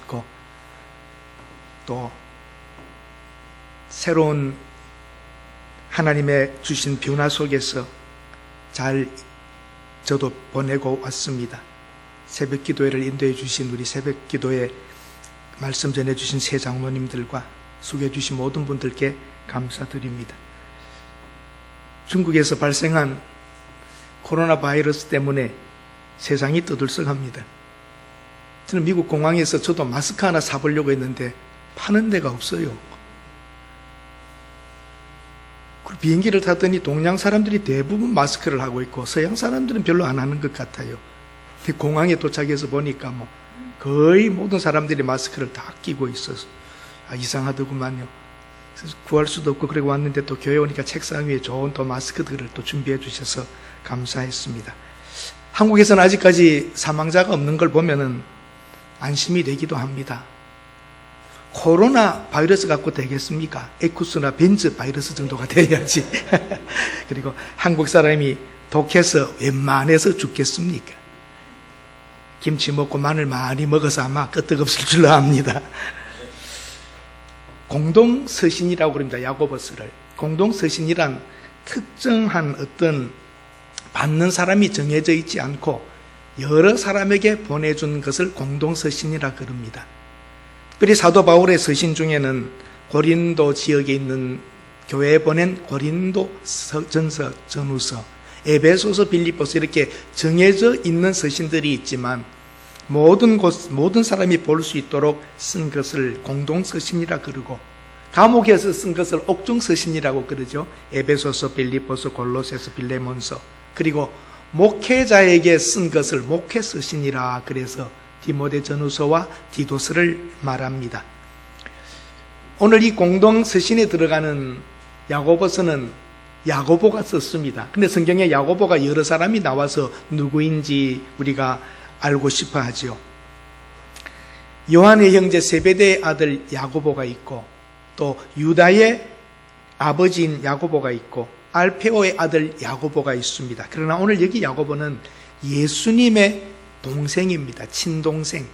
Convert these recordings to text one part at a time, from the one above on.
있고, 또 새로운 하나님의 주신 변화 속에서 잘 저도 보내고 왔습니다. 새벽 기도회를 인도해 주신 우리 새벽 기도회 말씀 전해 주신 새 장로님들과 수고해 주신 모든 분들께 감사드립니다. 중국에서 발생한 코로나 바이러스 때문에 세상이 떠들썩합니다. 저는 미국 공항에서 저도 마스크 하나 사보려고 했는데 파는 데가 없어요. 그리고 비행기를 타더니 동양 사람들이 대부분 마스크를 하고 있고 서양 사람들은 별로 안 하는 것 같아요. 공항에 도착해서 보니까 거의 모든 사람들이 마스크를 다 끼고 있어서 이상하더구만요. 그래서 구할 수도 없고 그러고 왔는데 또 교회 오니까 책상 위에 좋은 또 마스크들을 또 준비해 주셔서 감사했습니다. 한국에서는 아직까지 사망자가 없는 걸 보면은 안심이 되기도 합니다. 코로나 바이러스 갖고 되겠습니까? 에쿠스나 벤즈 바이러스 정도가 돼야지. 그리고 한국 사람이 독해서 웬만해서 죽겠습니까? 김치 먹고 마늘 많이 먹어서 아마 끄떡없을 줄로 압니다. 공동서신이라고 그럽니다. 야고보서를. 공동서신이란 특정한 어떤 받는 사람이 정해져 있지 않고 여러 사람에게 보내준 것을 공동서신이라 그럽니다. 특별히 사도 바울의 서신 중에는 고린도 지역에 있는 교회에 보낸 고린도 전서, 전후서, 에베소서, 빌립보서 이렇게 정해져 있는 서신들이 있지만 모든 사람이 볼 수 있도록 쓴 것을 공동서신이라 그러고 감옥에서 쓴 것을 옥중서신이라고 그러죠. 에베소서, 빌립보서, 골로새서, 빌레몬서. 그리고 목회자에게 쓴 것을 목회서신이라 그래서 디모데 전후서와 디도서를 말합니다. 오늘 이 공동서신에 들어가는 야고보서는 야고보가 썼습니다. 근데 성경에 야고보가 여러 사람이 나와서 누구인지 우리가 알고 싶어 하죠. 요한의 형제 세베대의 아들 야고보가 있고 또 유다의 아버지인 야고보가 있고 알페오의 아들 야고보가 있습니다. 그러나 오늘 여기 야고보는 예수님의 동생입니다. 친동생.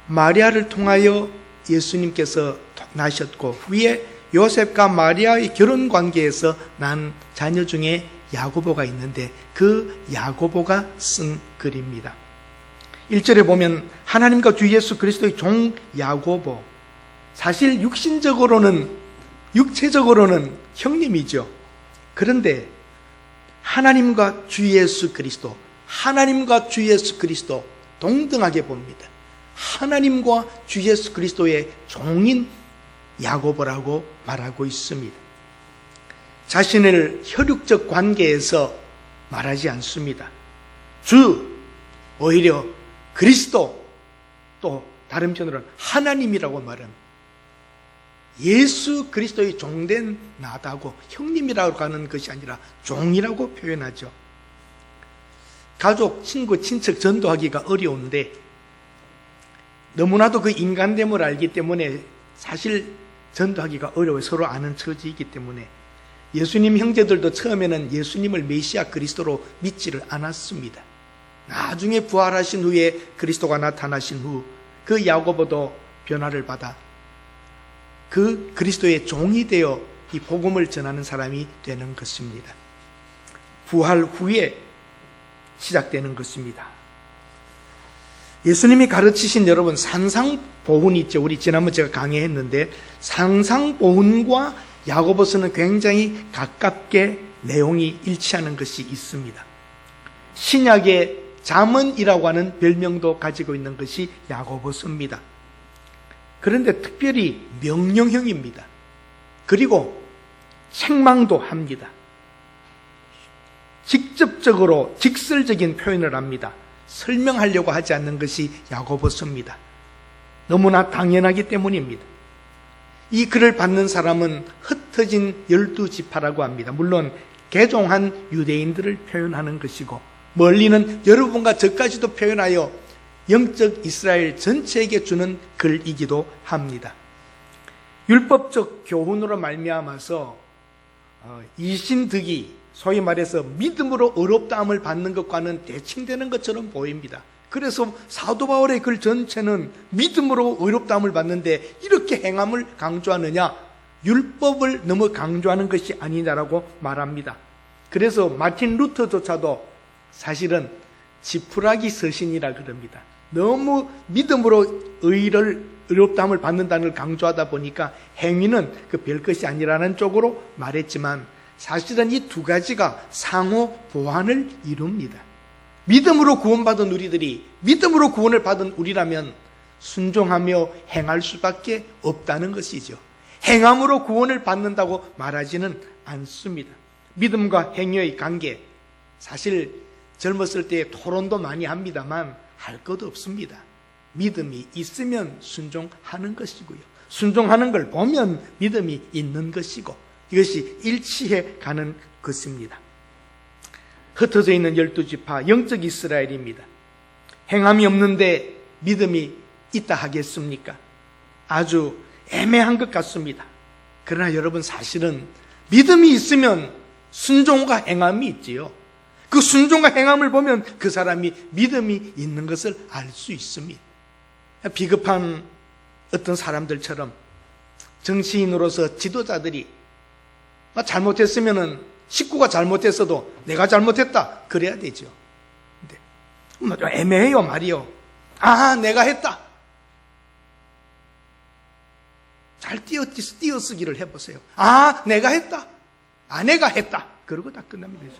마리아를 통하여 예수님께서 나셨고 후에 요셉과 마리아의 결혼 관계에서 난 자녀 중에 야고보가 있는데 그 야고보가 쓴 글입니다. 1절에 보면 하나님과 주 예수 그리스도의 종 야고보, 사실 육체적으로는 형님이죠. 그런데 하나님과 주 예수 그리스도 동등하게 봅니다. 하나님과 주 예수 그리스도의 종인 야고보라고 말하고 있습니다. 자신을 혈육적 관계에서 말하지 않습니다. 오히려 그리스도, 또 다른 편으로는 하나님이라고 말합니다. 예수 그리스도의 종된 나다고 형님이라고 하는 것이 아니라 종이라고 표현하죠. 가족, 친구, 친척 전도하기가 어려운데 너무나도 그 인간됨을 알기 때문에 사실 전도하기가 어려워요. 서로 아는 처지이기 때문에 예수님 형제들도 처음에는 예수님을 메시아 그리스도로 믿지를 않았습니다. 나중에 부활하신 후에 그리스도가 나타나신 후 그 야고보도 변화를 받아 그 그리스도의 종이 되어 이 복음을 전하는 사람이 되는 것입니다. 부활 후에 시작되는 것입니다. 예수님이 가르치신 여러분 산상보훈이 있죠. 우리 지난번 제가 강의했는데 산상보훈과 야고보서는 굉장히 가깝게 내용이 일치하는 것이 있습니다. 신약의 잠언이라고 하는 별명도 가지고 있는 것이 야고보서입니다. 그런데 특별히 명령형입니다. 그리고 책망도 합니다. 직접적으로 직설적인 표현을 합니다. 설명하려고 하지 않는 것이 야고보서입니다. 너무나 당연하기 때문입니다. 이 글을 받는 사람은 흩어진 12지파라고 합니다. 물론 개종한 유대인들을 표현하는 것이고 멀리는 여러분과 저까지도 표현하여 영적 이스라엘 전체에게 주는 글이기도 합니다. 율법적 교훈으로 말미암아서 이신득이 소위 말해서 믿음으로 의롭다함을 받는 것과는 대칭되는 것처럼 보입니다. 그래서 사도 바울의 글 전체는 믿음으로 의롭다함을 받는데 이렇게 행함을 강조하느냐? 율법을 너무 강조하는 것이 아니냐라고 말합니다. 그래서 마틴 루터조차도 사실은 지푸라기 서신이라 그럽니다. 너무 믿음으로 의롭다함을 받는다는 걸 강조하다 보니까 행위는 그 별것이 아니라는 쪽으로 말했지만 사실은 이 두 가지가 상호 보완을 이룹니다. 믿음으로 구원받은 우리들이 믿음으로 구원을 받은 우리라면 순종하며 행할 수밖에 없다는 것이죠. 행함으로 구원을 받는다고 말하지는 않습니다. 믿음과 행위의 관계, 사실 젊었을 때 토론도 많이 합니다만 할 것 없습니다. 믿음이 있으면 순종하는 것이고요. 순종하는 걸 보면 믿음이 있는 것이고 이것이 일치해 가는 것입니다. 흩어져 있는 12지파 영적 이스라엘입니다. 행함이 없는데 믿음이 있다 하겠습니까? 아주 애매한 것 같습니다. 그러나 여러분 사실은 믿음이 있으면 순종과 행함이 있지요. 그 순종과 행함을 보면 그 사람이 믿음이 있는 것을 알 수 있습니다. 비겁한 어떤 사람들처럼 정치인으로서 지도자들이 잘못했으면은 식구가 잘못했어도 내가 잘못했다 그래야 되죠. 근데 애매해요 말이요. 내가 했다. 잘 띄어쓰기를 해보세요. 내가 했다. 아내가 했다. 그러고 다 끝납니다.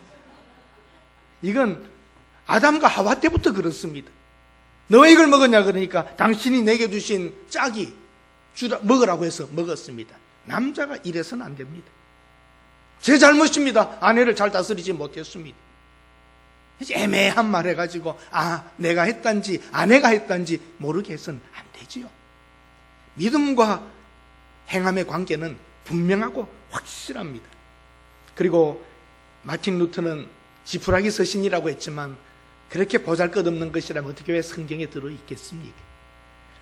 이건 아담과 하와 때부터 그렇습니다. 너 왜 이걸 먹었냐 그러니까 당신이 내게 주신 짝이 먹으라고 해서 먹었습니다. 남자가 이래서는 안 됩니다. 제 잘못입니다. 아내를 잘 다스리지 못했습니다. 애매한 말 해가지고 내가 했단지 아내가 했단지 모르게 해서는 안 되지요. 믿음과 행함의 관계는 분명하고 확실합니다. 그리고 마틴 루터는 지푸라기 서신이라고 했지만 그렇게 보잘것없는 것이라면 어떻게 왜 성경에 들어있겠습니까?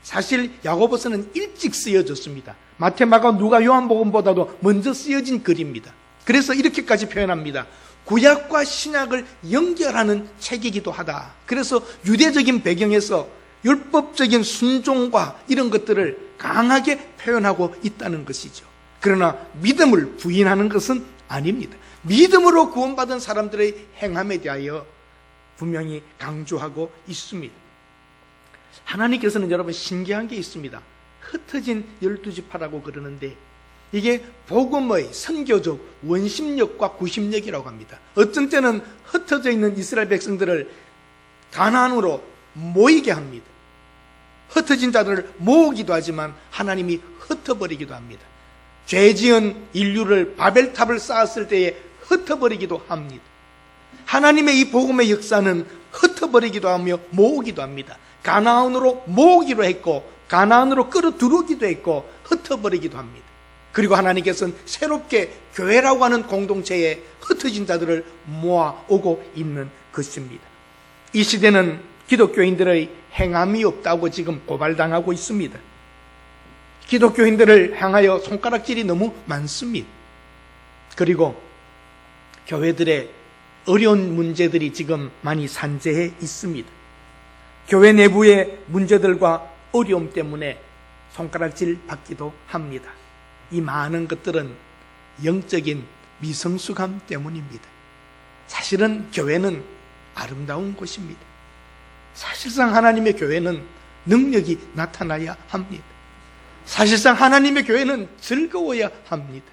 사실 야고보서는 일찍 쓰여졌습니다. 마태마가 누가 요한복음보다도 먼저 쓰여진 글입니다. 그래서 이렇게까지 표현합니다. 구약과 신약을 연결하는 책이기도 하다. 그래서 유대적인 배경에서 율법적인 순종과 이런 것들을 강하게 표현하고 있다는 것이죠. 그러나 믿음을 부인하는 것은 아닙니다. 믿음으로 구원받은 사람들의 행함에 대하여 분명히 강조하고 있습니다. 하나님께서는 여러분 신기한 게 있습니다. 흩어진 12지파라고 그러는데 이게 복음의 선교적 원심력과 구심력이라고 합니다. 어떤 때는 흩어져 있는 이스라엘 백성들을 가나안으로 모이게 합니다. 흩어진 자들을 모으기도 하지만 하나님이 흩어버리기도 합니다. 죄 지은 인류를 바벨탑을 쌓았을 때에 흩어버리기도 합니다. 하나님의 이 복음의 역사는 흩어버리기도 하며 모으기도 합니다. 가나안으로 모으기로 했고 가나안으로 끌어들어오기도 했고 흩어버리기도 합니다. 그리고 하나님께서는 새롭게 교회라고 하는 공동체에 흩어진 자들을 모아오고 있는 것입니다. 이 시대는 기독교인들의 행함이 없다고 지금 고발당하고 있습니다. 기독교인들을 향하여 손가락질이 너무 많습니다. 그리고 교회들의 어려운 문제들이 지금 많이 산재해 있습니다. 교회 내부의 문제들과 어려움 때문에 손가락질 받기도 합니다. 이 많은 것들은 영적인 미성숙함 때문입니다. 사실은 교회는 아름다운 곳입니다. 사실상 하나님의 교회는 능력이 나타나야 합니다. 사실상 하나님의 교회는 즐거워야 합니다.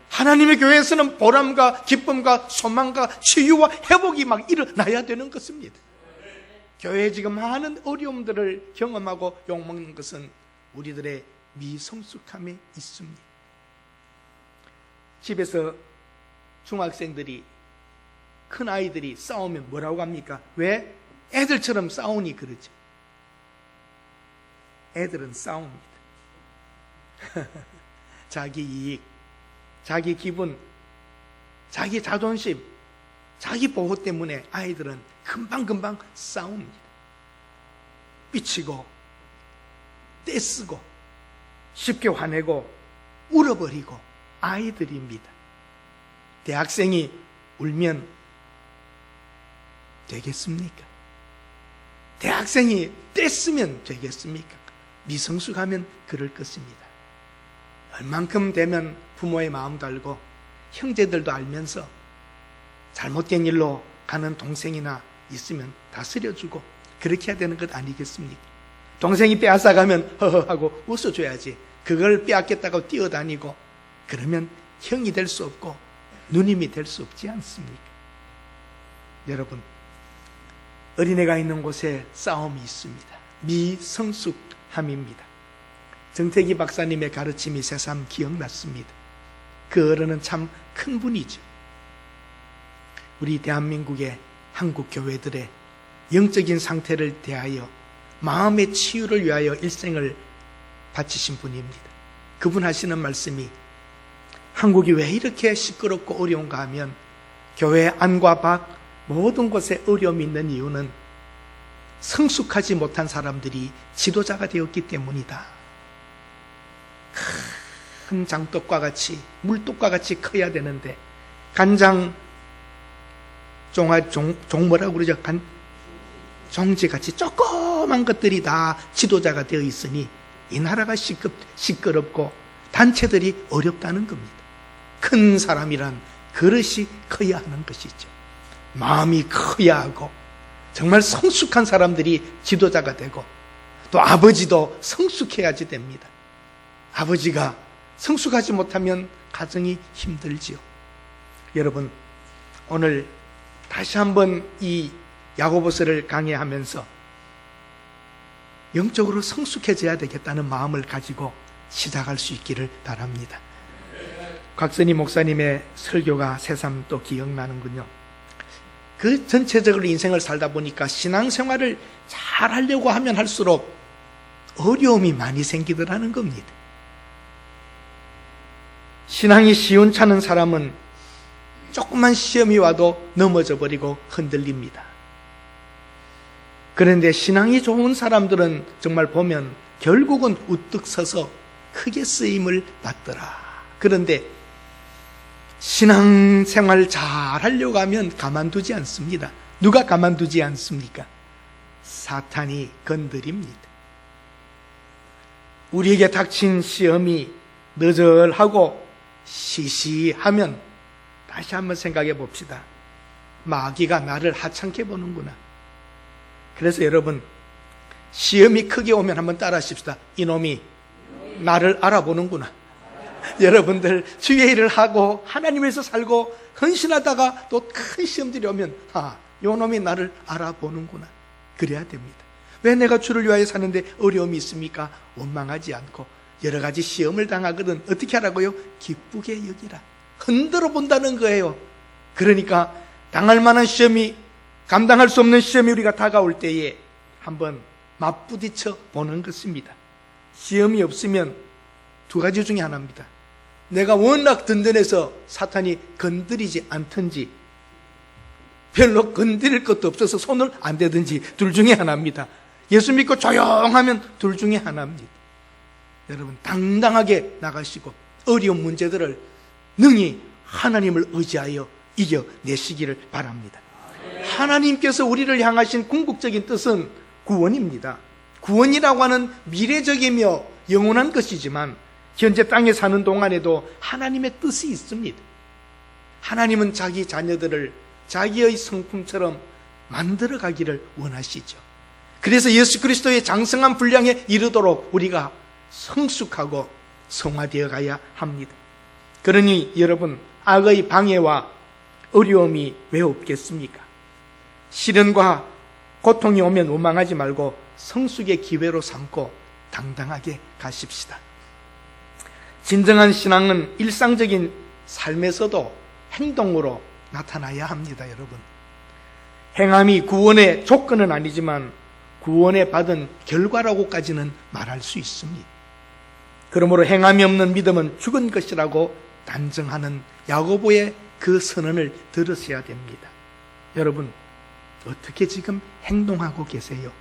하나님의 교회에서는 보람과 기쁨과 소망과 치유와 회복이 막 일어나야 되는 것입니다. 교회에 지금 많은 어려움들을 경험하고 욕먹는 것은 우리들의 미성숙함에 있습니다. 집에서 중학생들이 큰 아이들이 싸우면 뭐라고 합니까? 왜? 애들처럼 싸우니 그러죠. 애들은 싸웁니다. 자기 이익, 자기 기분, 자기 자존심, 자기 보호 때문에 아이들은 금방금방 싸웁니다. 삐치고 떼쓰고 쉽게 화내고 울어버리고 아이들입니다. 대학생이 울면 되겠습니까? 대학생이 뗐으면 되겠습니까? 미성숙하면 그럴 것입니다. 얼만큼 되면 부모의 마음도 알고 형제들도 알면서 잘못된 일로 가는 동생이나 있으면 다스려주고 그렇게 해야 되는 것 아니겠습니까? 동생이 빼앗아가면 허허하고 웃어줘야지. 그걸 빼앗겠다고 뛰어다니고 그러면 형이 될 수 없고 누님이 될 수 없지 않습니까? 여러분, 어린애가 있는 곳에 싸움이 있습니다. 미성숙함입니다. 정태기 박사님의 가르침이 새삼 기억났습니다. 그 어른은 참 큰 분이죠. 우리 대한민국의 한국 교회들의 영적인 상태를 대하여 마음의 치유를 위하여 일생을 바치신 분입니다. 그분 하시는 말씀이 한국이 왜 이렇게 시끄럽고 어려운가 하면 교회 안과 밖 모든 곳에 어려움이 있는 이유는 성숙하지 못한 사람들이 지도자가 되었기 때문이다. 큰 장독과 같이 물독과 같이 커야 되는데 간장 뭐라고 그러죠? 종지같이 조그만 것들이 다 지도자가 되어 있으니 이 나라가 시끄럽고 단체들이 어렵다는 겁니다. 큰 사람이란 그릇이 커야 하는 것이죠. 마음이 커야 하고 정말 성숙한 사람들이 지도자가 되고 또 아버지도 성숙해야지 됩니다. 아버지가 성숙하지 못하면 가정이 힘들지요. 여러분, 오늘 다시 한번 이 야고보서를 강의하면서 영적으로 성숙해져야 되겠다는 마음을 가지고 시작할 수 있기를 바랍니다. 곽선희 목사님의 설교가 새삼 또 기억나는군요. 그 전체적으로 인생을 살다 보니까 신앙생활을 잘 하려고 하면 할수록 어려움이 많이 생기더라는 겁니다. 신앙이 시원찮은 사람은 조금만 시험이 와도 넘어져 버리고 흔들립니다. 그런데 신앙이 좋은 사람들은 정말 보면 결국은 우뚝 서서 크게 쓰임을 받더라. 그런데 신앙생활 잘 하려고 하면 가만두지 않습니다. 누가 가만두지 않습니까? 사탄이 건드립니다. 우리에게 닥친 시험이 너절하고 시시하면 다시 한번 생각해 봅시다. 마귀가 나를 하찮게 보는구나. 그래서 여러분, 시험이 크게 오면 한번 따라 하십시다. 이놈이 나를 알아보는구나. 여러분들 주의 일을 하고 하나님에서 살고 헌신하다가 또 큰 시험들이 오면 요 놈이 나를 알아보는구나. 그래야 됩니다. 왜 내가 주를 위하여 사는데 어려움이 있습니까? 원망하지 않고 여러 가지 시험을 당하거든 어떻게 하라고요? 기쁘게 여기라. 흔들어 본다는 거예요. 그러니까 당할 만한 시험이, 감당할 수 없는 시험이 우리가 다가올 때에 한번 맞부딪혀 보는 것입니다. 시험이 없으면 두 가지 중에 하나입니다. 내가 워낙 든든해서 사탄이 건드리지 않든지 별로 건드릴 것도 없어서 손을 안 대든지 둘 중에 하나입니다. 예수 믿고 조용하면 둘 중에 하나입니다. 여러분, 당당하게 나가시고 어려운 문제들을 능히 하나님을 의지하여 이겨내시기를 바랍니다. 하나님께서 우리를 향하신 궁극적인 뜻은 구원입니다. 구원이라고 하는 미래적이며 영원한 것이지만 현재 땅에 사는 동안에도 하나님의 뜻이 있습니다. 하나님은 자기 자녀들을 자기의 성품처럼 만들어가기를 원하시죠. 그래서 예수 그리스도의 장성한 분량에 이르도록 우리가 성숙하고 성화되어 가야 합니다. 그러니 여러분, 악의 방해와 어려움이 왜 없겠습니까? 시련과 고통이 오면 원망하지 말고 성숙의 기회로 삼고 당당하게 가십시다. 진정한 신앙은 일상적인 삶에서도 행동으로 나타나야 합니다, 여러분. 행함이 구원의 조건은 아니지만 구원에 받은 결과라고까지는 말할 수 있습니다. 그러므로 행함이 없는 믿음은 죽은 것이라고 단정하는 야고보의 그 선언을 들으셔야 됩니다. 여러분, 어떻게 지금 행동하고 계세요?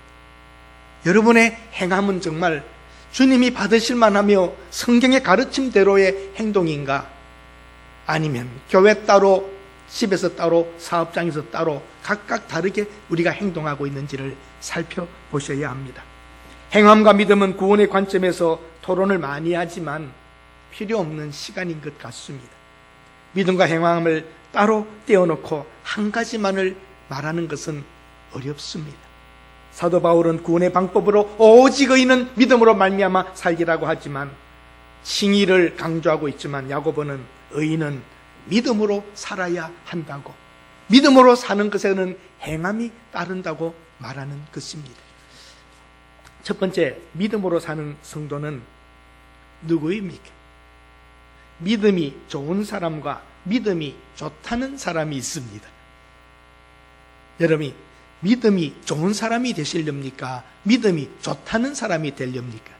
여러분의 행함은 정말 주님이 받으실 만하며 성경의 가르침대로의 행동인가? 아니면 교회 따로 집에서 따로, 사업장에서 따로 각각 다르게 우리가 행동하고 있는지를 살펴보셔야 합니다. 행함과 믿음은 구원의 관점에서 토론을 많이 하지만 필요 없는 시간인 것 같습니다. 믿음과 행함을 따로 떼어놓고 한 가지만을 말하는 것은 어렵습니다. 사도 바울은 구원의 방법으로 오직 의인은 믿음으로 말미암아 살리라고 하지만 칭의를 강조하고 있지만 야고보는 의인은 믿음으로 살아야 한다고, 믿음으로 사는 것에는 행함이 따른다고 말하는 것입니다. 첫 번째, 믿음으로 사는 성도는 누구입니까? 믿음이 좋은 사람과 믿음이 좋다는 사람이 있습니다. 여러분이 믿음이 좋은 사람이 되시렵니까? 믿음이 좋다는 사람이 되렵니까?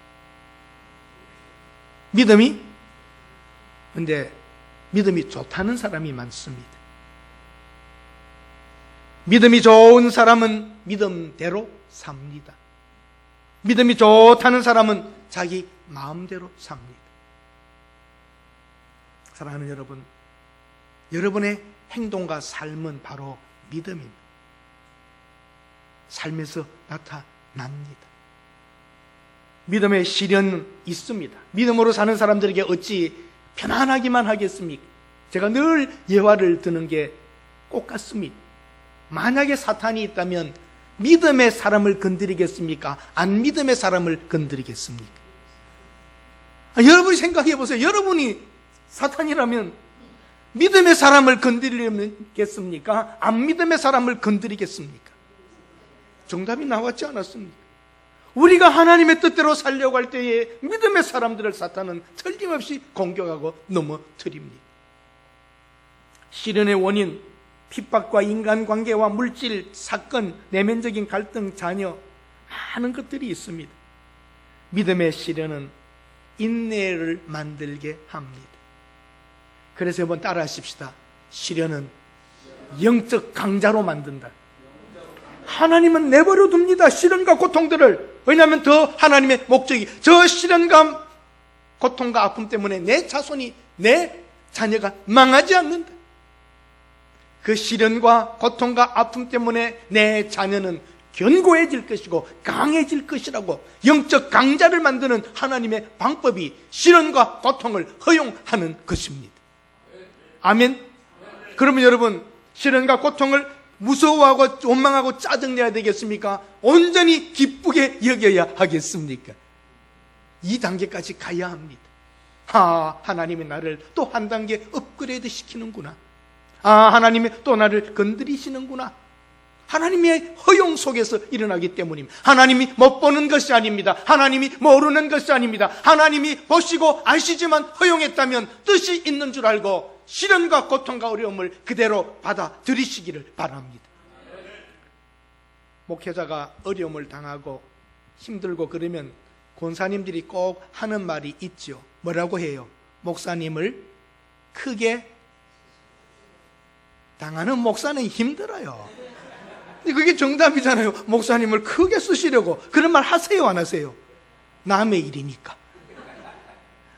근데 믿음이 좋다는 사람이 많습니다. 믿음이 좋은 사람은 믿음대로 삽니다. 믿음이 좋다는 사람은 자기 마음대로 삽니다. 사랑하는 여러분, 여러분의 행동과 삶은 바로 믿음입니다. 삶에서 나타납니다. 믿음의 시련은 있습니다. 믿음으로 사는 사람들에게 어찌 편안하기만 하겠습니까? 제가 늘 예화를 드는 게 꼭 같습니다. 만약에 사탄이 있다면 믿음의 사람을 건드리겠습니까? 안 믿음의 사람을 건드리겠습니까? 여러분이 생각해 보세요. 여러분이 사탄이라면 믿음의 사람을 건드리겠습니까? 안 믿음의 사람을 건드리겠습니까? 정답이 나왔지 않았습니까? 우리가 하나님의 뜻대로 살려고 할 때에 믿음의 사람들을 사탄은 틀림없이 공격하고 넘어뜨립니다. 시련의 원인, 핍박과 인간관계와 물질, 사건, 내면적인 갈등, 자녀, 많은 것들이 있습니다. 믿음의 시련은 인내를 만들게 합니다. 그래서 한번 따라 하십시다. 시련은 영적 강자로 만든다. 하나님은 내버려 둡니다. 시련과 고통들을. 왜냐하면 더 하나님의 목적이, 저 시련과 고통과 아픔 때문에 내 자손이, 내 자녀가 망하지 않는다. 그 시련과 고통과 아픔 때문에 내 자녀는 견고해질 것이고 강해질 것이라고, 영적 강자를 만드는 하나님의 방법이 시련과 고통을 허용하는 것입니다. 아멘. 그러면 여러분, 시련과 고통을 무서워하고 원망하고 짜증내야 되겠습니까? 온전히 기쁘게 여겨야 하겠습니까? 이 단계까지 가야 합니다. 하나님이 나를 또 한 단계 업그레이드 시키는구나. 하나님이 또 나를 건드리시는구나. 하나님의 허용 속에서 일어나기 때문입니다. 하나님이 못 보는 것이 아닙니다. 하나님이 모르는 것이 아닙니다. 하나님이 보시고 아시지만 허용했다면 뜻이 있는 줄 알고 시련과 고통과 어려움을 그대로 받아들이시기를 바랍니다. 목회자가 어려움을 당하고 힘들고 그러면 권사님들이 꼭 하는 말이 있죠. 뭐라고 해요? 목사님을 크게, 당하는 목사는 힘들어요. 그게 정답이잖아요. 목사님을 크게 쓰시려고. 그런 말 하세요, 안 하세요? 남의 일이니까.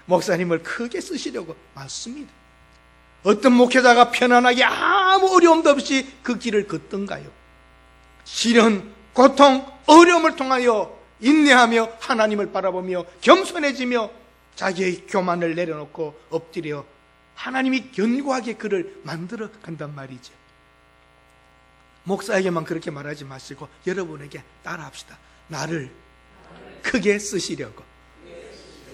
목사님을 크게 쓰시려고. 맞습니다. 어떤 목회자가 편안하게 아무 어려움도 없이 그 길을 걷던가요? 시련, 고통, 어려움을 통하여 인내하며 하나님을 바라보며 겸손해지며 자기의 교만을 내려놓고 엎드려 하나님이 견고하게 그를 만들어 간단 말이죠. 목사에게만 그렇게 말하지 마시고 여러분에게 따라합시다. 나를 크게 쓰시려고.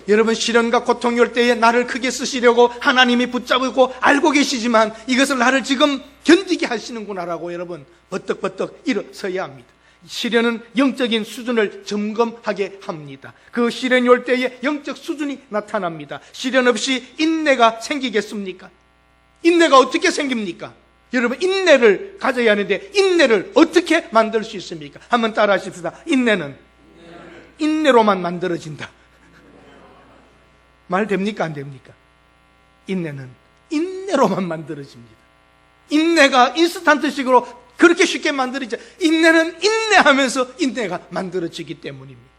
여러분, 시련과 고통이 올 때에 나를 크게 쓰시려고 하나님이 붙잡고 알고 계시지만 이것을 나를 지금 견디게 하시는구나라고 여러분 버떡버떡 일어서야 합니다. 시련은 영적인 수준을 점검하게 합니다. 그 시련이 올 때에 영적 수준이 나타납니다. 시련 없이 인내가 생기겠습니까? 인내가 어떻게 생깁니까? 여러분, 인내를 가져야 하는데 인내를 어떻게 만들 수 있습니까? 한번 따라 하십시다. 인내는 인내로만 만들어진다. 말 됩니까? 안 됩니까? 인내는 인내로만 만들어집니다. 인내가 인스턴트식으로 그렇게 쉽게 만들어지죠. 인내는 인내하면서 인내가 만들어지기 때문입니다.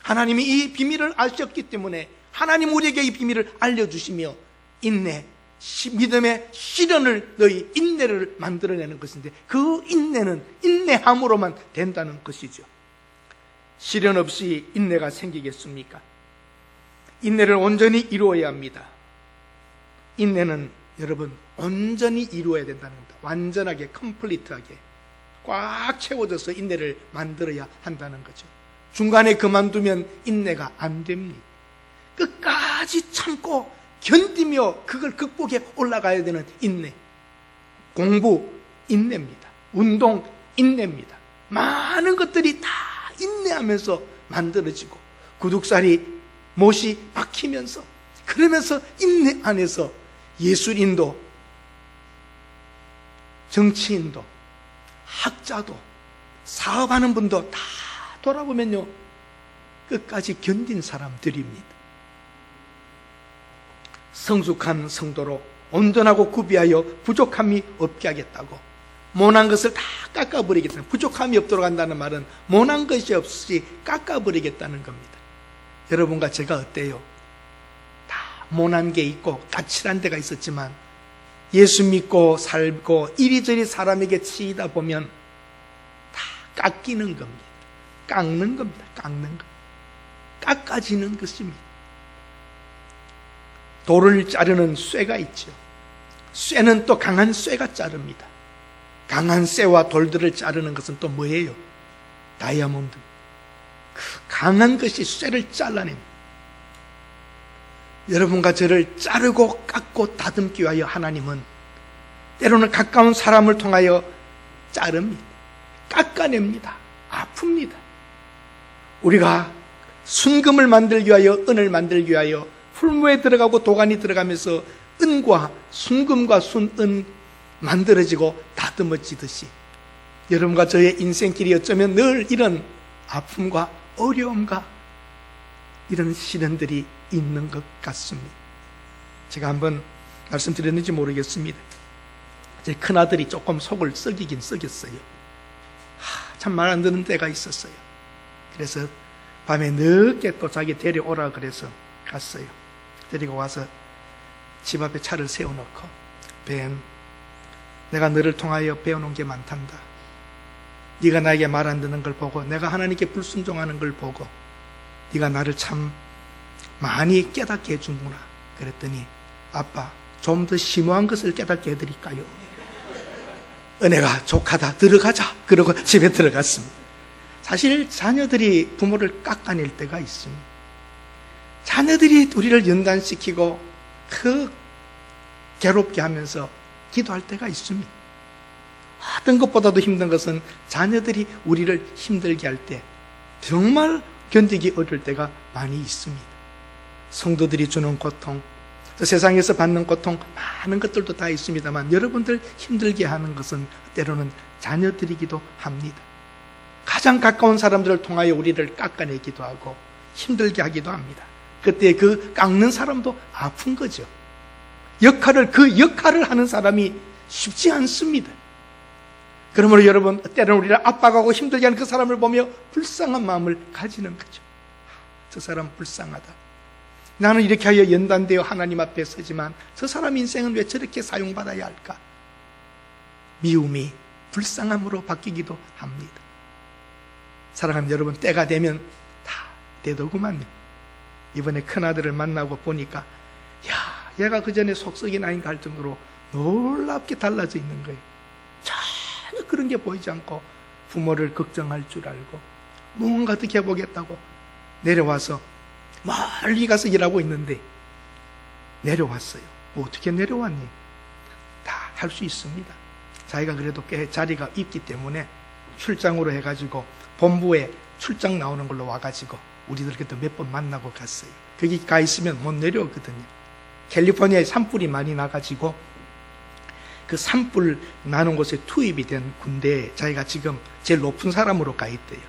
하나님이 이 비밀을 아셨기 때문에 하나님 우리에게 이 비밀을 알려주시며 인내, 믿음의 시련을 너희 인내를 만들어내는 것인데, 그 인내는 인내함으로만 된다는 것이죠. 시련 없이 인내가 생기겠습니까? 인내를 온전히 이루어야 합니다. 인내는 여러분 온전히 이루어야 된다는 겁니다. 완전하게, 컴플리트하게 꽉 채워져서 인내를 만들어야 한다는 거죠. 중간에 그만두면 인내가 안 됩니다. 끝까지 참고 견디며 그걸 극복해 올라가야 되는 인내. 공부 인내입니다. 운동 인내입니다. 많은 것들이 다 인내하면서 만들어지고, 구둑살이 못이 박히면서, 그러면서 인내 안에서 예술인도, 정치인도, 학자도, 사업하는 분도 다 돌아보면요, 끝까지 견딘 사람들입니다. 성숙한 성도로 온전하고 구비하여 부족함이 없게 하겠다고, 모난 것을 다 깎아버리겠다는, 부족함이 없도록 한다는 말은 모난 것이 없이 깎아버리겠다는 겁니다. 여러분과 제가 어때요? 다 모난 게 있고 까칠한 데가 있었지만 예수 믿고 살고 이리저리 사람에게 치이다 보면 다 깎이는 겁니다. 깎는 겁니다. 깎는 것. 깎아지는 것입니다. 돌을 자르는 쇠가 있죠. 쇠는 또 강한 쇠가 자릅니다. 강한 쇠와 돌들을 자르는 것은 또 뭐예요? 다이아몬드. 그 강한 것이 쇠를 잘라냅니다. 여러분과 저를 자르고 깎고 다듬기 위하여 하나님은 때로는 가까운 사람을 통하여 자릅니다. 깎아냅니다. 아픕니다. 우리가 순금을 만들기 위하여, 은을 만들기 위하여 풀무에 들어가고 도관이 들어가면서 은과 순금과 순은 만들어지고 다듬어지듯이, 여러분과 저의 인생길이 어쩌면 늘 이런 아픔과 어려움과 이런 시련들이 있는 것 같습니다. 제가 한번 말씀드렸는지 모르겠습니다. 제 큰아들이 조금 속을 썩이긴 썩였어요. 참 말 안 듣는 때가 있었어요. 그래서 밤에 늦게 또 자기 데려오라 그래서 갔어요. 데리고 와서 집 앞에 차를 세워놓고, 벤, 내가 너를 통하여 배워놓은 게 많단다. 네가 나에게 말 안 듣는 걸 보고, 내가 하나님께 불순종하는 걸 보고 네가 나를 참 많이 깨닫게 해주구나. 그랬더니, 아빠, 좀 더 심오한 것을 깨닫게 해드릴까요? 은혜가 족하다, 들어가자. 그러고 집에 들어갔습니다. 사실 자녀들이 부모를 깎아낼 때가 있습니다. 자녀들이 우리를 연단시키고 그 괴롭게 하면서 기도할 때가 있습니다. 어떤 것보다도 힘든 것은 자녀들이 우리를 힘들게 할 때, 정말 견디기 어려울 때가 많이 있습니다. 성도들이 주는 고통, 또 세상에서 받는 고통, 많은 것들도 다 있습니다만, 여러분들 힘들게 하는 것은 때로는 자녀들이기도 합니다. 가장 가까운 사람들을 통하여 우리를 깎아내기도 하고 힘들게 하기도 합니다. 그때 그 깎는 사람도 아픈 거죠. 그 역할을 하는 사람이 쉽지 않습니다. 그러므로 여러분, 때로는 우리를 압박하고 힘들게 하는 그 사람을 보며 불쌍한 마음을 가지는 거죠. 저 사람 불쌍하다. 나는 이렇게 하여 연단되어 하나님 앞에 서지만 저 사람 인생은 왜 저렇게 사용받아야 할까? 미움이 불쌍함으로 바뀌기도 합니다. 사랑하는 여러분, 때가 되면 다 되더구만요. 이번에 큰아들을 만나고 보니까, 얘가 그 전에 속썩이 아닌가 할 정도로 놀랍게 달라져 있는 거예요. 전혀 그런 게 보이지 않고 부모를 걱정할 줄 알고 뭔가 어떻게 해보겠다고 내려와서 멀리 가서 일하고 있는데 내려왔어요. 어떻게 내려왔니? 다 할 수 있습니다. 자기가 그래도 꽤 자리가 있기 때문에 출장으로 해가지고 본부에 출장 나오는 걸로 와가지고 우리들 그때 몇 번 만나고 갔어요. 거기 가 있으면 못 내려오거든요. 캘리포니아에 산불이 많이 나가지고 그 산불 나는 곳에 투입이 된 군대에 자기가 지금 제일 높은 사람으로 가 있대요.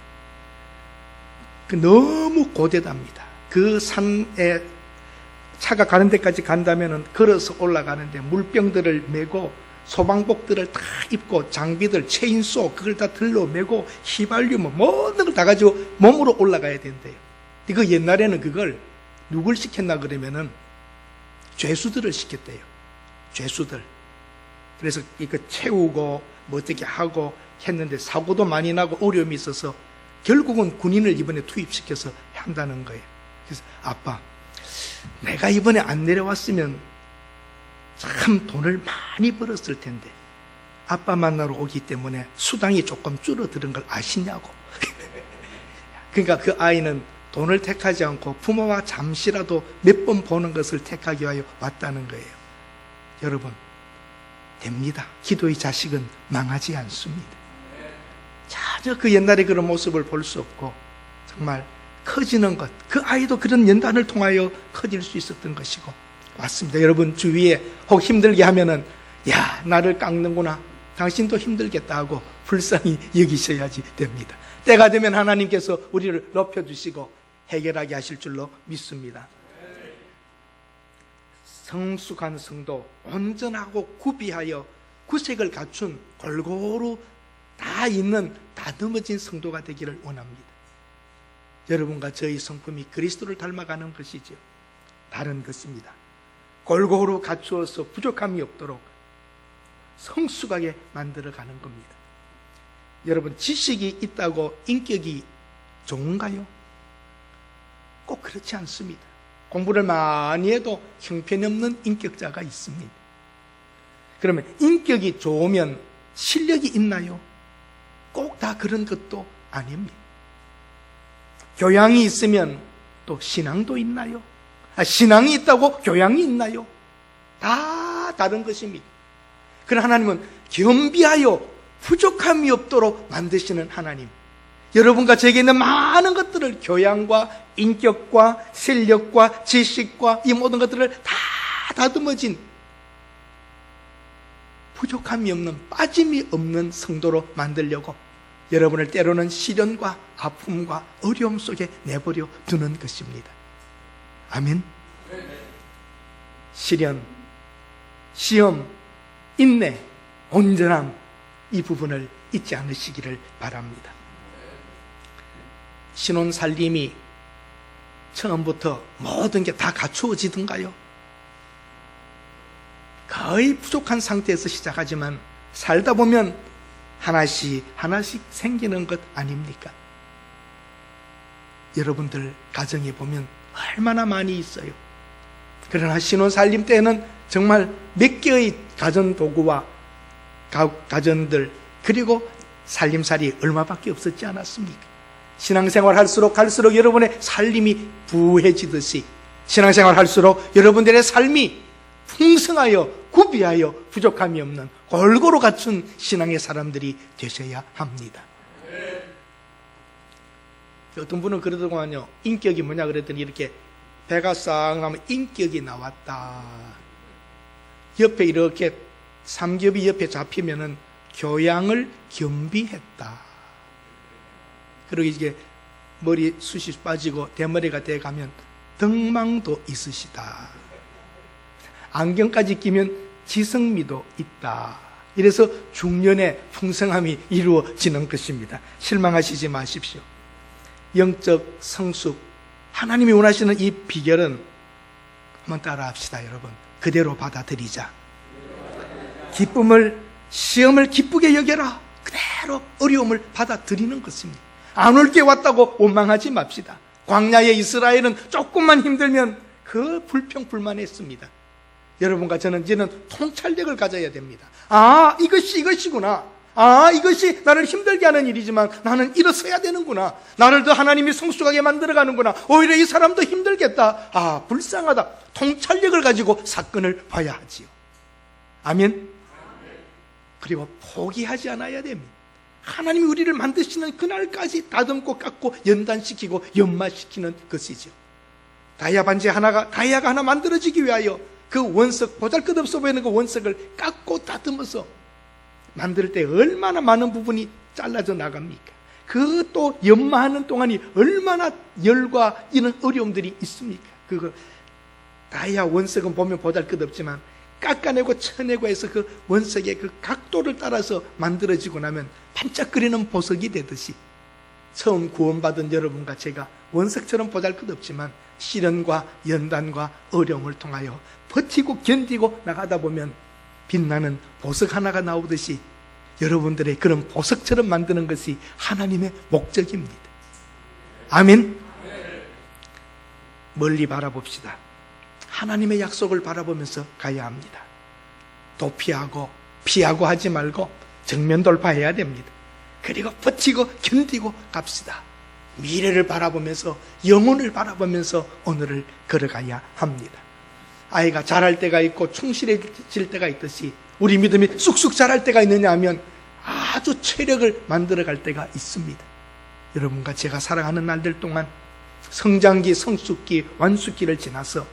너무 고대답니다. 그 산에 차가 가는 데까지 간다면은 걸어서 올라가는데 물병들을 메고 소방복들을 다 입고 장비들, 체인소 그걸 다 들러 메고 휘발유 모든 걸 다 가지고 몸으로 올라가야 된대요. 그 옛날에는 그걸 누굴 시켰나 그러면은 죄수들을 시켰대요. 죄수들. 그래서 이거 채우고 뭐 어떻게 하고 했는데 사고도 많이 나고 어려움이 있어서 결국은 군인을 이번에 투입시켜서 한다는 거예요. 그래서 아빠, 내가 이번에 안 내려왔으면 참 돈을 많이 벌었을 텐데 아빠 만나러 오기 때문에 수당이 조금 줄어드는 걸 아시냐고. 그러니까 그 아이는 돈을 택하지 않고 부모와 잠시라도 몇 번 보는 것을 택하기 위하여 왔다는 거예요. 여러분, 됩니다. 기도의 자식은 망하지 않습니다. 전혀 그 옛날에 그런 모습을 볼 수 없고 정말 커지는 것, 그 아이도 그런 연단을 통하여 커질 수 있었던 것이고 맞습니다. 여러분 주위에 혹 힘들게 하면은 야, 나를 깎는구나, 당신도 힘들겠다 하고 불쌍히 여기셔야지 됩니다. 때가 되면 하나님께서 우리를 높여주시고 해결하게 하실 줄로 믿습니다. 성숙한 성도, 온전하고 구비하여 구색을 갖춘 골고루 다 있는 다듬어진 성도가 되기를 원합니다. 여러분과 저희 성품이 그리스도를 닮아가는 것이죠. 다른 것입니다. 골고루 갖추어서 부족함이 없도록 성숙하게 만들어가는 겁니다. 여러분, 지식이 있다고 인격이 좋은가요? 꼭 그렇지 않습니다. 공부를 많이 해도 형편없는 인격자가 있습니다. 그러면 인격이 좋으면 실력이 있나요? 꼭 다 그런 것도 아닙니다. 교양이 있으면 또 신앙도 있나요? 신앙이 있다고 교양이 있나요? 다 다른 것입니다. 그러나 하나님은 겸비하여 부족함이 없도록 만드시는 하나님. 여러분과 제게 있는 많은 것들을, 교양과 인격과 실력과 지식과 이 모든 것들을 다 다듬어진 부족함이 없는, 빠짐이 없는 성도로 만들려고 여러분을 때로는 시련과 아픔과 어려움 속에 내버려 두는 것입니다. 아멘. 시련, 시험, 인내, 온전함, 이 부분을 잊지 않으시기를 바랍니다. 신혼 살림이 처음부터 모든 게 다 갖추어지던가요? 거의 부족한 상태에서 시작하지만 살다 보면 하나씩 하나씩 생기는 것 아닙니까? 여러분들 가정에 보면 얼마나 많이 있어요. 그러나 신혼살림 때는 정말 몇 개의 가전도구와 가전들, 그리고 살림살이 얼마밖에 없었지 않았습니까? 신앙생활 할수록 갈수록 여러분의 살림이 부해지듯이 신앙생활 할수록 여러분들의 삶이 풍성하여 구비하여 부족함이 없는 골고루 갖춘 신앙의 사람들이 되셔야 합니다. 어떤 분은 그러더군요. 인격이 뭐냐 그랬더니 이렇게 배가 싹 나면 인격이 나왔다. 옆에 이렇게 삼겹이 옆에 잡히면은 교양을 겸비했다. 그리고 이게 머리 숱이 빠지고 대머리가 돼가면 덕망도 있으시다. 안경까지 끼면 지성미도 있다. 이래서 중년의 풍성함이 이루어지는 것입니다. 실망하시지 마십시오. 영적 성숙, 하나님이 원하시는 이 비결은 한번 따라합시다. 여러분, 그대로 받아들이자. 기쁨을, 시험을 기쁘게 여겨라. 그대로 어려움을 받아들이는 것입니다. 안 올 게 왔다고 원망하지 맙시다. 광야의 이스라엘은 조금만 힘들면 그 불평불만했습니다. 여러분과 저는 이제는 통찰력을 가져야 됩니다. 아, 이것이구나. 아, 이것이 나를 힘들게 하는 일이지만 나는 일어서야 되는구나. 나를 더 하나님이 성숙하게 만들어가는구나. 오히려 이 사람도 힘들겠다. 아, 불쌍하다. 통찰력을 가지고 사건을 봐야 하지요. 아멘. 그리고 포기하지 않아야 됩니다. 하나님이 우리를 만드시는 그날까지 다듬고 깎고 연단시키고 연마시키는 것이죠. 다이아 다이아가 하나 만들어지기 위하여 그 원석, 보잘것없어 보이는 그 원석을 깎고 다듬어서 만들 때 얼마나 많은 부분이 잘라져 나갑니까? 그 또 연마하는 동안이 얼마나 열과 이런 어려움들이 있습니까? 그거 다이아 원석은 보면 보잘것없지만 깎아내고 쳐내고 해서 그 원석의 그 각도를 따라서 만들어지고 나면 반짝거리는 보석이 되듯이 처음 구원받은 여러분과 제가 원석처럼 보잘것없지만 시련과 연단과 어려움을 통하여 버티고 견디고 나가다 보면 빛나는 보석 하나가 나오듯이 여러분들의 그런 보석처럼 만드는 것이 하나님의 목적입니다. 아멘. 멀리 바라봅시다. 하나님의 약속을 바라보면서 가야 합니다. 도피하고 피하고 하지 말고 정면 돌파해야 됩니다. 그리고 버티고 견디고 갑시다. 미래를 바라보면서 영혼을 바라보면서 오늘을 걸어가야 합니다. 아이가 자랄 때가 있고 충실해질 때가 있듯이 우리 믿음이 쑥쑥 자랄 때가 있느냐 하면 아주 체력을 만들어갈 때가 있습니다. 여러분과 제가 살아가는 날들 동안 성장기, 성숙기, 완숙기를 지나서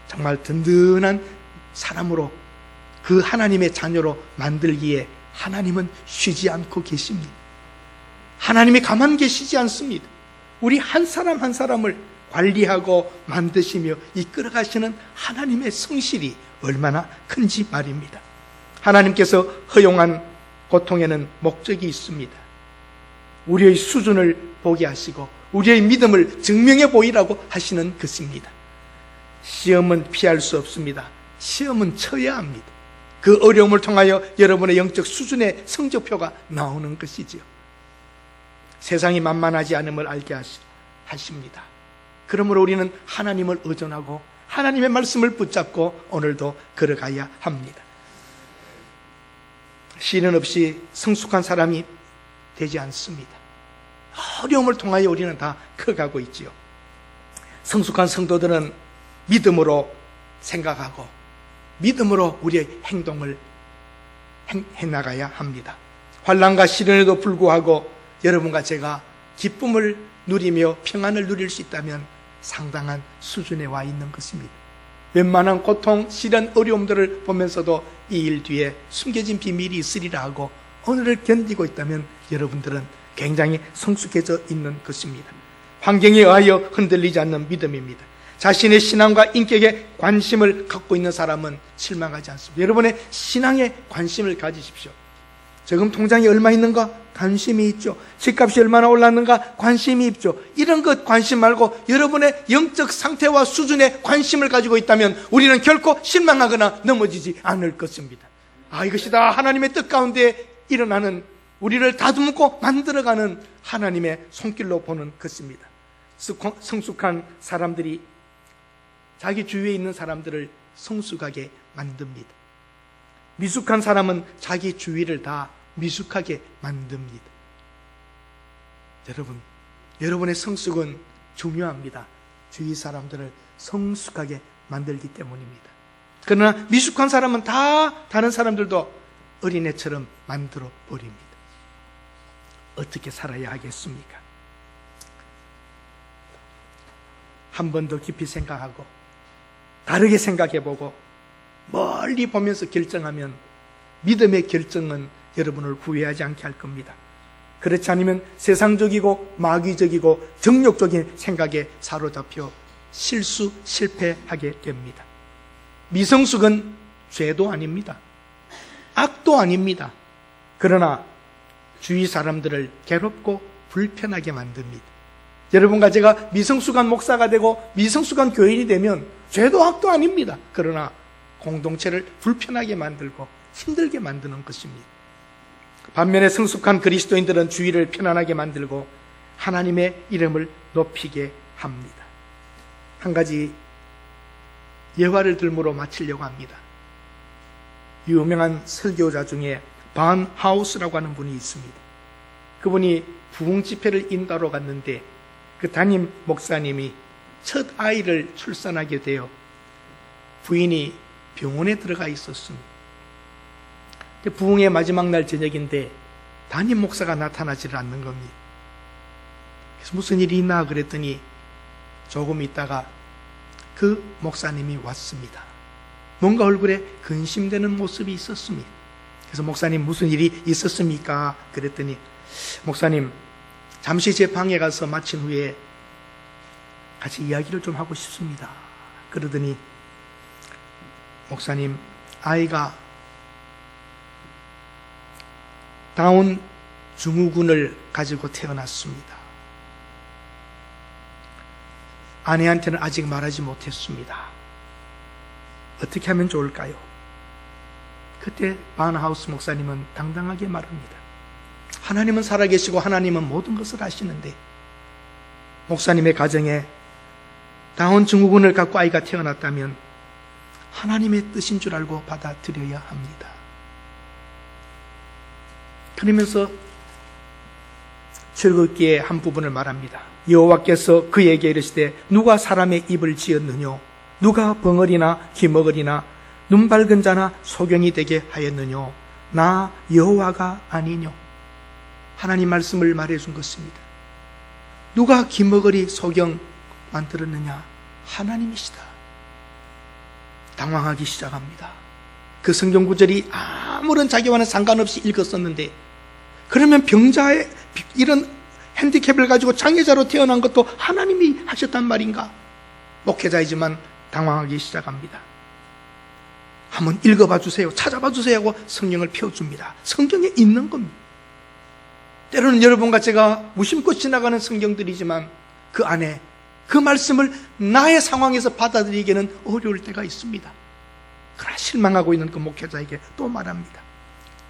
정말 든든한 사람으로 그 하나님의 자녀로 만들기에 하나님은 쉬지 않고 계십니다. 하나님이 가만 계시지 않습니다. 우리 한 사람 한 사람을 관리하고 만드시며 이끌어가시는 하나님의 성실이 얼마나 큰지 말입니다. 하나님께서 허용한 고통에는 목적이 있습니다. 우리의 수준을 보게 하시고 우리의 믿음을 증명해 보이라고 하시는 것입니다. 시험은 피할 수 없습니다. 시험은 쳐야 합니다. 그 어려움을 통하여 여러분의 영적 수준의 성적표가 나오는 것이지요. 세상이 만만하지 않음을 알게 하십니다. 그러므로 우리는 하나님을 의존하고 하나님의 말씀을 붙잡고 오늘도 걸어가야 합니다. 시련 없이 성숙한 사람이 되지 않습니다. 어려움을 통하여 우리는 다 커가고 있지요. 성숙한 성도들은 믿음으로 생각하고 믿음으로 우리의 행동을 해나가야 합니다. 환난과 시련에도 불구하고 여러분과 제가 기쁨을 누리며 평안을 누릴 수 있다면 상당한 수준에 와 있는 것입니다. 웬만한 고통, 시련, 어려움들을 보면서도 이 일 뒤에 숨겨진 비밀이 있으리라 하고 오늘을 견디고 있다면 여러분들은 굉장히 성숙해져 있는 것입니다. 환경에 의하여 흔들리지 않는 믿음입니다. 자신의 신앙과 인격에 관심을 갖고 있는 사람은 실망하지 않습니다. 여러분의 신앙에 관심을 가지십시오. 저금 통장에 얼마 있는가? 관심이 있죠. 집값이 얼마나 올랐는가? 관심이 있죠. 이런 것 관심 말고 여러분의 영적 상태와 수준에 관심을 가지고 있다면 우리는 결코 실망하거나 넘어지지 않을 것입니다. 이것이 다 하나님의 뜻 가운데 일어나는 우리를 다듬고 만들어가는 하나님의 손길로 보는 것입니다. 성숙한 사람들이 자기 주위에 있는 사람들을 성숙하게 만듭니다. 미숙한 사람은 자기 주위를 다 미숙하게 만듭니다. 여러분의 성숙은 중요합니다. 주위 사람들을 성숙하게 만들기 때문입니다. 그러나 미숙한 사람은 다 다른 사람들도 어린애처럼 만들어 버립니다. 어떻게 살아야 하겠습니까? 한 번 더 깊이 생각하고 다르게 생각해보고 멀리 보면서 결정하면 믿음의 결정은 여러분을 후회하지 않게 할 겁니다. 그렇지 않으면 세상적이고 마귀적이고 정욕적인 생각에 사로잡혀 실패하게 됩니다. 미성숙은 죄도 아닙니다. 악도 아닙니다. 그러나 주위 사람들을 괴롭고 불편하게 만듭니다. 여러분과 제가 미성숙한 목사가 되고 미성숙한 교인이 되면 죄도 악도 아닙니다. 그러나 공동체를 불편하게 만들고 힘들게 만드는 것입니다. 반면에 성숙한 그리스도인들은 주위를 편안하게 만들고 하나님의 이름을 높이게 합니다. 한 가지 예화를 들므로 마치려고 합니다. 유명한 설교자 중에 반 하우스라고 하는 분이 있습니다. 그분이 부흥 집회를 인도하러 갔는데 그 담임 목사님이 첫 아이를 출산하게 되어 부인이 병원에 들어가 있었습니다. 부흥의 마지막 날 저녁인데 담임 목사가 나타나지를 않는 겁니다. 그래서 무슨 일이 있나 그랬더니 조금 있다가 그 목사님이 왔습니다. 뭔가 얼굴에 근심되는 모습이 있었습니다. 그래서 목사님 무슨 일이 있었습니까? 그랬더니 목사님 잠시 제 방에 가서 마친 후에 같이 이야기를 좀 하고 싶습니다. 그러더니 목사님 아이가 다운 증후군을 가지고 태어났습니다. 아내한테는 아직 말하지 못했습니다. 어떻게 하면 좋을까요? 그때 바나하우스 목사님은 당당하게 말합니다. 하나님은 살아계시고 하나님은 모든 것을 아시는데 목사님의 가정에 다운 증후군을 갖고 아이가 태어났다면 하나님의 뜻인 줄 알고 받아들여야 합니다. 그러면서 출애굽기의 한 부분을 말합니다. 여호와께서 그에게 이르시되 누가 사람의 입을 지었느뇨? 누가 벙어리나 기머거리나 눈 밝은 자나 소경이 되게 하였느뇨? 나 여호와가 아니뇨? 하나님 말씀을 말해준 것입니다. 누가 기머거리 소경 만들었느냐? 하나님이시다. 당황하기 시작합니다. 그 성경 구절이 아무런 자기와는 상관없이 읽었었는데 그러면 병자의 이런 핸디캡을 가지고 장애자로 태어난 것도 하나님이 하셨단 말인가? 목회자이지만 당황하기 시작합니다. 한번 읽어봐 주세요. 찾아봐 주세요 하고 성경을 펴줍니다. 성경에 있는 겁니다. 때로는 여러분과 제가 무심코 지나가는 성경들이지만 그 안에 그 말씀을 나의 상황에서 받아들이기에는 어려울 때가 있습니다. 그러나 실망하고 있는 그 목회자에게 또 말합니다.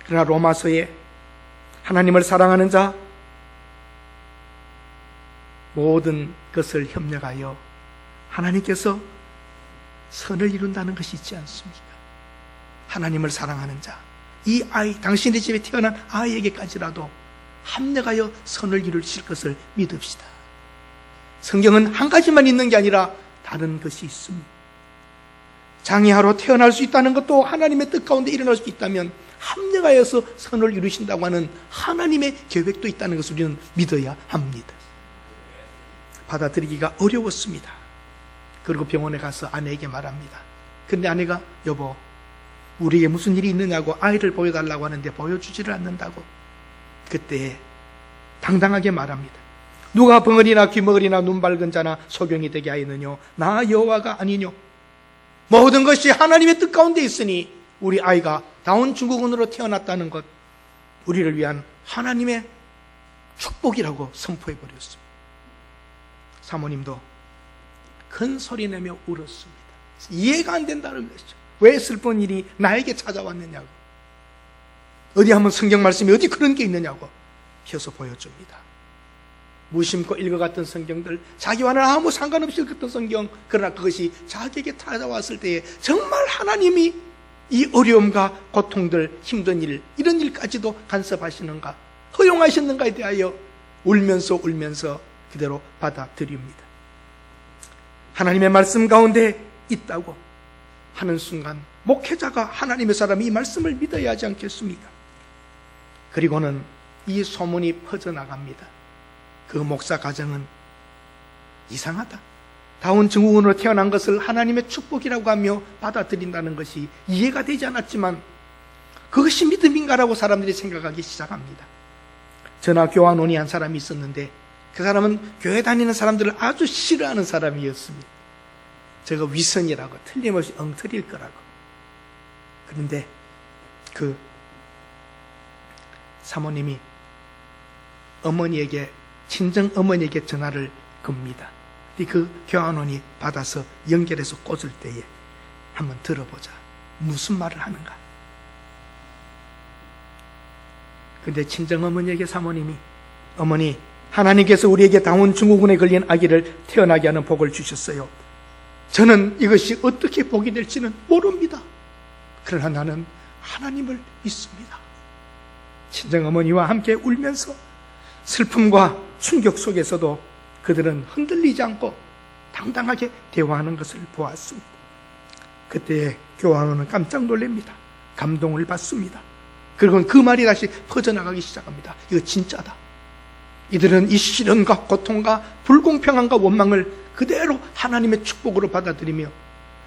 그러나 로마서에 하나님을 사랑하는 자 모든 것을 협력하여 하나님께서 선을 이룬다는 것이 있지 않습니까? 하나님을 사랑하는 자, 이 아이, 당신의 집에 태어난 아이에게까지라도 합력하여 선을 이루실 것을 믿읍시다. 성경은 한 가지만 있는 게 아니라 다른 것이 있습니다. 장애하로 태어날 수 있다는 것도 하나님의 뜻 가운데 일어날 수 있다면 합력하여서 선을 이루신다고 하는 하나님의 계획도 있다는 것을 우리는 믿어야 합니다. 받아들이기가 어려웠습니다. 그리고 병원에 가서 아내에게 말합니다. 근데 아내가 여보 우리에게 무슨 일이 있느냐고 아이를 보여달라고 하는데 보여주지를 않는다고. 그때 당당하게 말합니다. 누가 벙어리나 귀머거리나 눈 밝은 자나 소경이 되게 하였느뇨? 나 여호와가 아니뇨? 모든 것이 하나님의 뜻 가운데 있으니 우리 아이가 다운 증후군으로 태어났다는 것 우리를 위한 하나님의 축복이라고 선포해버렸습니다. 사모님도 큰 소리 내며 울었습니다. 이해가 안 된다는 것이죠. 왜 슬픈 일이 나에게 찾아왔느냐고, 어디 한번 성경 말씀에 어디 그런 게 있느냐고 펴서 보여줍니다. 무심코 읽어갔던 성경들, 자기와는 아무 상관없이 읽었던 성경, 그러나 그것이 자기에게 찾아왔을 때에 정말 하나님이 이 어려움과 고통들, 힘든 일, 이런 일까지도 간섭하시는가, 허용하셨는가에 대하여 울면서 그대로 받아들입니다. 하나님의 말씀 가운데 있다고 하는 순간 목회자가 하나님의 사람이 이 말씀을 믿어야 하지 않겠습니까? 그리고는 이 소문이 퍼져나갑니다. 그 목사 가정은 이상하다, 다운 증후군으로 태어난 것을 하나님의 축복이라고 하며 받아들인다는 것이 이해가 되지 않았지만 그것이 믿음인가라고 사람들이 생각하기 시작합니다. 전화 교환 논의한 사람이 있었는데 그 사람은 교회 다니는 사람들을 아주 싫어하는 사람이었습니다. 저거 위선이라고, 틀림없이 엉터리일 거라고. 그런데 그 사모님이 어머니에게, 친정 어머니에게 전화를 겁니다. 그 교환원이 받아서 연결해서 꽂을 때에 한번 들어보자, 무슨 말을 하는가. 근데 친정 어머니에게 사모님이, 어머니, 하나님께서 우리에게 다운 증후군에 걸린 아기를 태어나게 하는 복을 주셨어요. 저는 이것이 어떻게 복이 될지는 모릅니다. 그러나 나는 하나님을 믿습니다. 친정어머니와 함께 울면서 슬픔과 충격 속에서도 그들은 흔들리지 않고 당당하게 대화하는 것을 보았습니다. 그때 교환원은 깜짝 놀랍니다. 감동을 받습니다. 그리고 그 말이 다시 퍼져나가기 시작합니다. 이거 진짜다. 이들은 이 시련과 고통과 불공평함과 원망을 그대로 하나님의 축복으로 받아들이며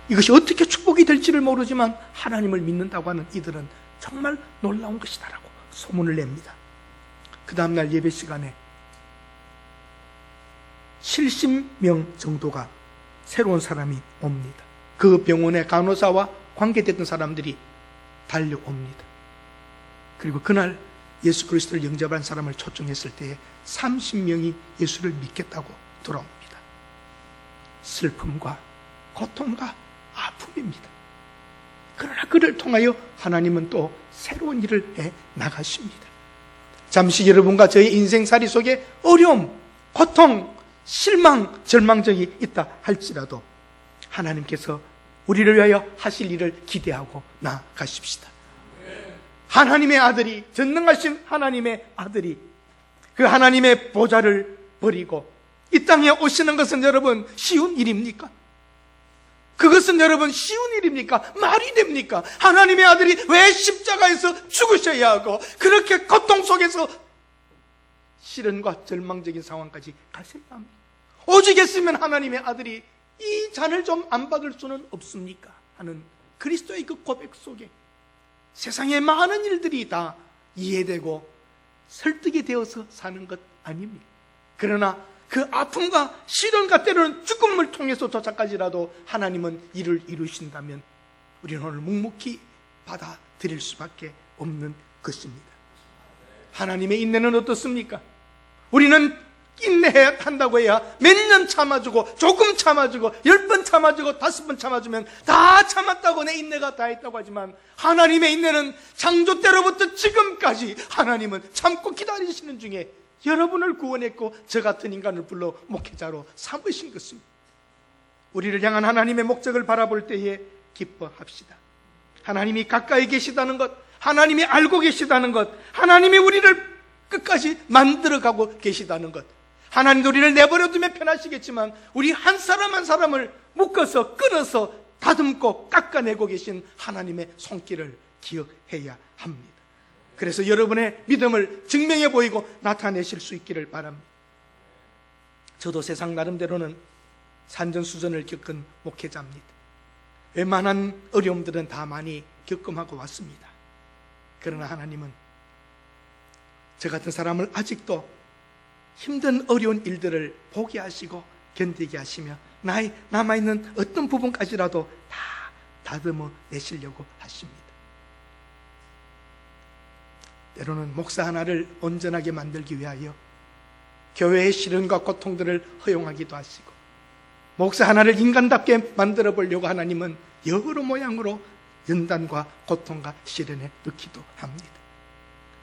이것이 어떻게 축복이 될지를 모르지만 하나님을 믿는다고 하는 이들은 정말 놀라운 것이다라고 소문을 냅니다. 그 다음날 예배 시간에 70명 정도가 새로운 사람이 옵니다. 그 병원의 간호사와 관계됐던 사람들이 달려옵니다. 그리고 그날 예수 그리스도를 영접한 사람을 초청했을 때에 30명이 예수를 믿겠다고 돌아옵니다. 슬픔과 고통과 아픔입니다. 그러나 그를 통하여 하나님은 또 새로운 일을 해 나가십니다. 잠시 여러분과 저의 인생살이 속에 어려움, 고통, 실망, 절망적이 있다 할지라도 하나님께서 우리를 위하여 하실 일을 기대하고 나아가십시다. 하나님의 아들이, 전능하신 하나님의 아들이 그 하나님의 보좌를 버리고 이 땅에 오시는 것은 여러분 쉬운 일입니까? 그것은 여러분 쉬운 일입니까? 말이 됩니까? 하나님의 아들이 왜 십자가에서 죽으셔야 하고 그렇게 고통 속에서 시련과 절망적인 상황까지 가셔야 합니까? 오직 했으면 하나님의 아들이 이 잔을 좀 안 받을 수는 없습니까? 하는 그리스도의 그 고백 속에 세상의 많은 일들이 다 이해되고 설득이 되어서 사는 것 아닙니까? 그러나 그 아픔과 시련과 때로는 죽음을 통해서 도착까지라도 하나님은 일을 이루신다면 우리는 오늘 묵묵히 받아들일 수밖에 없는 것입니다. 하나님의 인내는 어떻습니까? 우리는 인내해야 한다고 해야 몇 년 참아주고 조금 참아주고 10번 참아주고 5번 참아주면 다 참았다고 내 인내가 다 했다고 하지만 하나님의 인내는 창조 때로부터 지금까지 하나님은 참고 기다리시는 중에 여러분을 구원했고 저 같은 인간을 불러 목회자로 삼으신 것입니다. 우리를 향한 하나님의 목적을 바라볼 때에 기뻐합시다. 하나님이 가까이 계시다는 것, 하나님이 알고 계시다는 것, 하나님이 우리를 끝까지 만들어가고 계시다는 것, 하나님도 우리를 내버려두면 편하시겠지만 우리 한 사람 한 사람을 묶어서 끊어서 다듬고 깎아내고 계신 하나님의 손길을 기억해야 합니다. 그래서 여러분의 믿음을 증명해 보이고 나타내실 수 있기를 바랍니다. 저도 세상 나름대로는 산전수전을 겪은 목회자입니다. 웬만한 어려움들은 다 많이 겪음하고 왔습니다. 그러나 하나님은 저 같은 사람을 아직도 힘든 어려운 일들을 보게 하시고 견디게 하시며 나의 남아있는 어떤 부분까지라도 다 다듬어 내시려고 하십니다. 때로는 목사 하나를 온전하게 만들기 위하여 교회의 시련과 고통들을 허용하기도 하시고 목사 하나를 인간답게 만들어 보려고 하나님은 여러 모양으로 연단과 고통과 시련에 넣기도 합니다.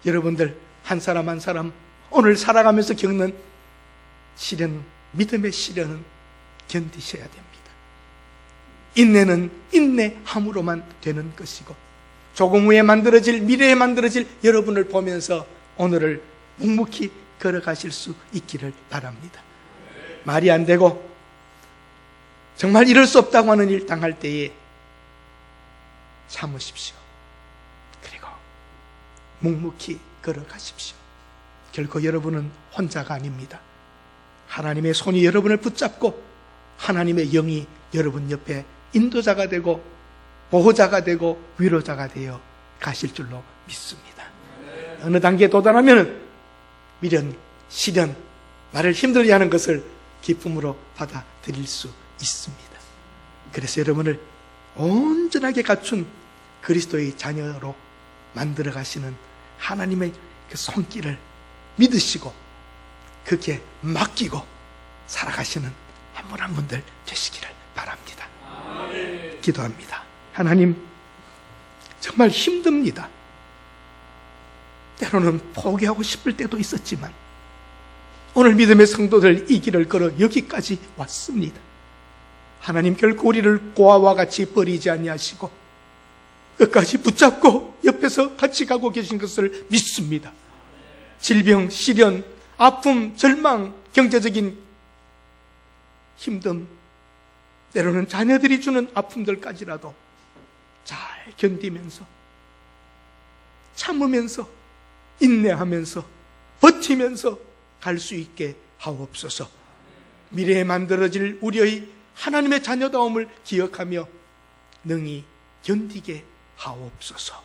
여러분들 한 사람 한 사람 오늘 살아가면서 겪는 시련, 믿음의 시련은 견디셔야 됩니다. 인내는 인내함으로만 되는 것이고 조금 후에 만들어질, 미래에 만들어질 여러분을 보면서 오늘을 묵묵히 걸어가실 수 있기를 바랍니다. 말이 안 되고 정말 이럴 수 없다고 하는 일 당할 때에 참으십시오. 그리고 묵묵히 걸어가십시오. 결코 여러분은 혼자가 아닙니다. 하나님의 손이 여러분을 붙잡고 하나님의 영이 여러분 옆에 인도자가 되고 보호자가 되고 위로자가 되어 가실 줄로 믿습니다. 어느 단계에 도달하면 미련, 시련, 나를 힘들게 하는 것을 기쁨으로 받아들일 수 있습니다. 그래서 여러분을 온전하게 갖춘 그리스도의 자녀로 만들어 가시는 하나님의 그 손길을 믿으시고 그게 맡기고 살아가시는 한 분 한 분들 되시기를 바랍니다. 기도합니다. 하나님, 정말 힘듭니다. 때로는 포기하고 싶을 때도 있었지만 오늘 믿음의 성도들 이 길을 걸어 여기까지 왔습니다. 하나님 결코 우리를 고아와 같이 버리지 아니하시고 끝까지 붙잡고 옆에서 같이 가고 계신 것을 믿습니다. 질병, 시련, 아픔, 절망, 경제적인 힘듦, 때로는 자녀들이 주는 아픔들까지라도 잘 견디면서 참으면서 인내하면서 버티면서 갈 수 있게 하옵소서. 미래에 만들어질 우리의 하나님의 자녀다움을 기억하며 능히 견디게 하옵소서.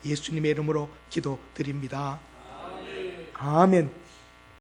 예수님의 이름으로 기도드립니다. 아멘.